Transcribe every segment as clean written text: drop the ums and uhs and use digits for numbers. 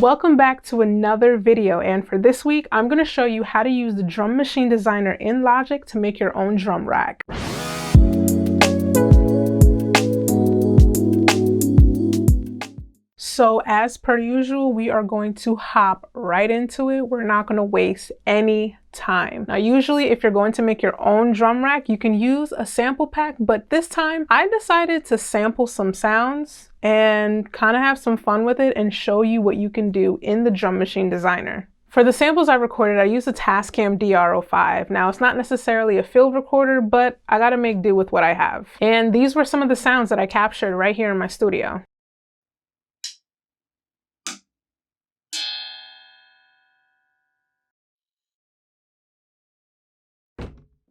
Welcome back to another video, and for this week I'm going to show you how to use the Drum Machine Designer in Logic to make your own drum rack. So as per usual, we are going to hop right into it. We're not going to waste any time. Now, usually if you're going to make your own drum rack, you can use a sample pack, but this time I decided to sample some sounds and kind of have some fun with it and show you what you can do in the Drum Machine Designer. For the samples I recorded, I used a Tascam DR05. Now, it's not necessarily a field recorder, but I got to make do with what I have. And these were some of the sounds that I captured right here in my studio.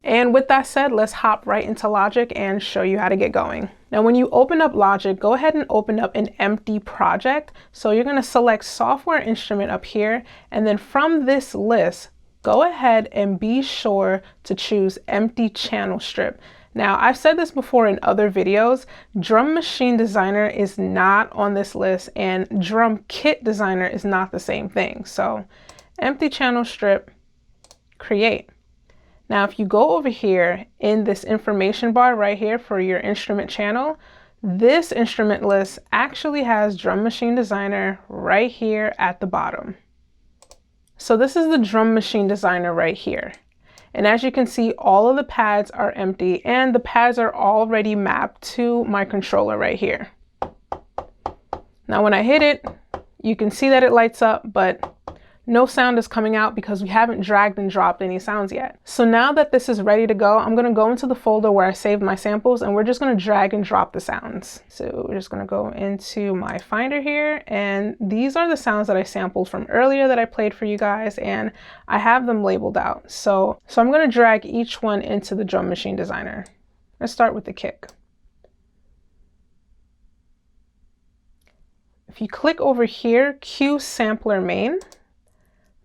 And with that said, let's hop right into Logic and show you how to get going. Now, when you open up Logic, go ahead and open up an empty project. So you're going to select Software Instrument up here. And then from this list, go ahead and be sure to choose Empty Channel Strip. Now, I've said this before in other videos, Drum Machine Designer is not on this list and Drum Kit Designer is not the same thing. So Empty Channel Strip, Create. Now, if you go over here in this information bar right here for your instrument channel, this instrument list actually has Drum Machine Designer right here at the bottom. So this is the Drum Machine Designer right here. And as you can see, all of the pads are empty and the pads are already mapped to my controller right here. Now, when I hit it, you can see that it lights up, but no sound is coming out because we haven't dragged and dropped any sounds yet. So now that this is ready to go, I'm going to go into the folder where I saved my samples and we're just going to drag and drop the sounds. So we're just going to go into my Finder here, and these are the sounds that I sampled from earlier that I played for you guys, and I have them labeled out. So I'm going to drag each one into the Drum Machine Designer. Let's start with the kick. If you click over here, Cue Sampler Main,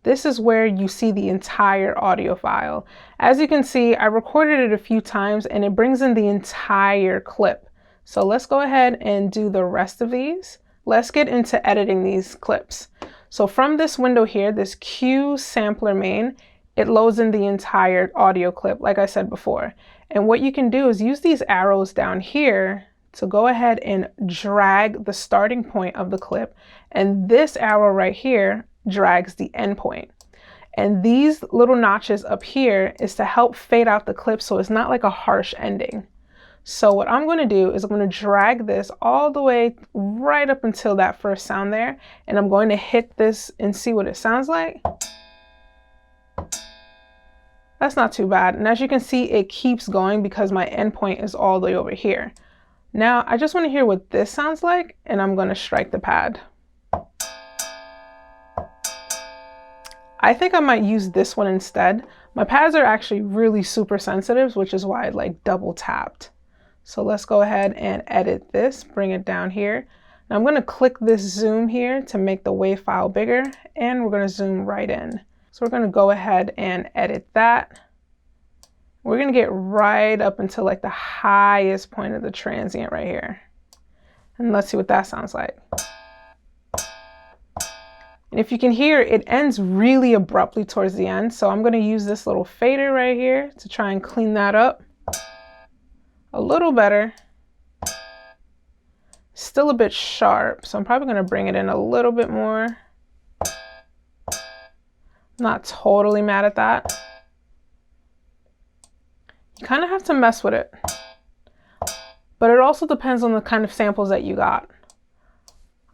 this is where you see the entire audio file. As you can see, I recorded it a few times and it brings in the entire clip. So let's go ahead and do the rest of these. Let's get into editing these clips. So from this window here, this Cue Sampler Main, it loads in the entire audio clip, like I said before. And what you can do is use these arrows down here to go ahead and drag the starting point of the clip. And this arrow right here drags the end point. And these little notches up here is to help fade out the clip so it's not like a harsh ending. So what I'm going to do is I'm going to drag this all the way right up until that first sound there, and I'm going to hit this and see what it sounds like. That's not too bad. And as you can see, it keeps going because my end point is all the way over here. Now I just want to hear what this sounds like, and I'm going to strike the pad. I think I might use this one instead. My pads are actually really super sensitive, which is why I like double tapped. So let's go ahead and edit this, bring it down here. Now I'm going to click this zoom here to make the WAV file bigger, and we're going to zoom right in. So we're going to go ahead and edit that. We're going to get right up until like the highest point of the transient right here. And let's see what that sounds like. And if you can hear, it ends really abruptly towards the end. So I'm going to use this little fader right here to try and clean that up a little better. Still a bit sharp, so I'm probably going to bring it in a little bit more. Not totally mad at that. You kind of have to mess with it. But it also depends on the kind of samples that you got.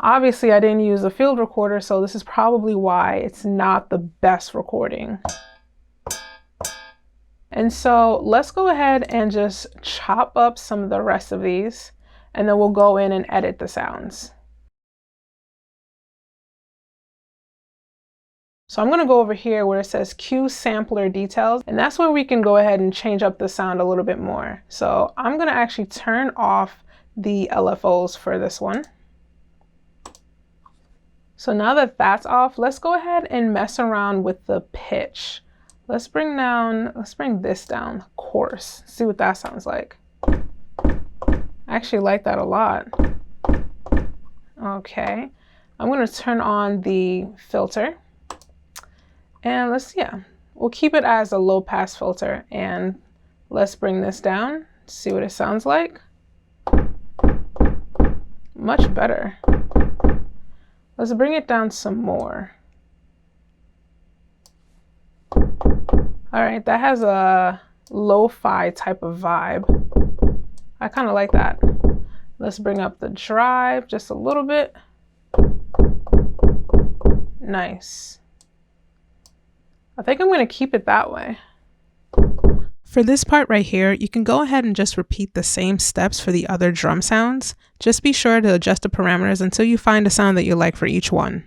Obviously, I didn't use a field recorder, so this is probably why it's not the best recording. And so let's go ahead and just chop up some of the rest of these, and then we'll go in and edit the sounds. So I'm going to go over here where it says Cue Sampler Details, and that's where we can go ahead and change up the sound a little bit more. So I'm going to actually turn off the LFOs for this one. So now that that's off, let's go ahead and mess around with the pitch. Let's bring this down, coarse. See what that sounds like. I actually like that a lot. Okay. I'm going to turn on the filter, and we'll keep it as a low pass filter, and let's bring this down, see what it sounds like. Much better. Let's bring it down some more. All right, that has a lo-fi type of vibe. I kind of like that. Let's bring up the drive just a little bit. Nice. I think I'm going to keep it that way. For this part right here, you can go ahead and just repeat the same steps for the other drum sounds. Just be sure to adjust the parameters until you find a sound that you like for each one.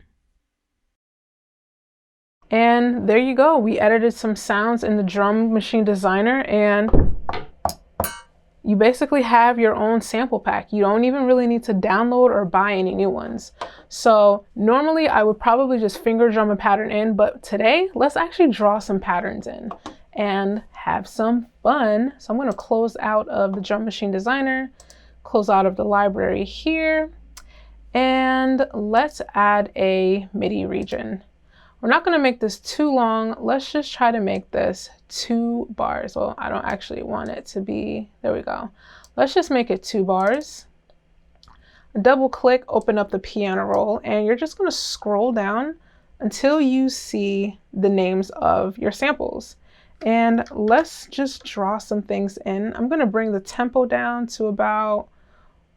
And there you go. We edited some sounds in the Drum Machine Designer, and you basically have your own sample pack. You don't even really need to download or buy any new ones. So normally I would probably just finger drum a pattern in, but today let's actually draw some patterns in and have some fun. So I'm going to close out of the Drum Machine Designer, close out of the library here, and let's add a MIDI region. We're not going to make this too long. Let's just try to make this 2 bars. Well, I don't actually want it to be, there we go. Let's just make it 2 bars. Double click, open up the piano roll, and you're just going to scroll down until you see the names of your samples. And let's just draw some things in. I'm going to bring the tempo down to about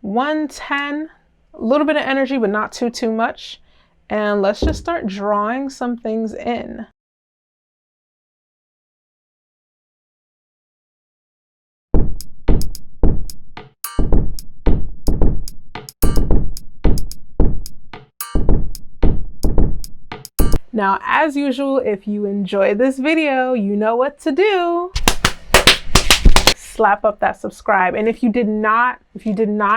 110, a little bit of energy, but not too much. And let's just start drawing some things in. Now, as usual, if you enjoyed this video, you know what to do. Slap up that subscribe. And if you did not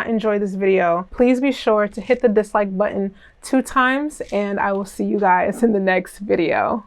enjoy this video, please be sure to hit the dislike button 2 times, and I will see you guys in the next video.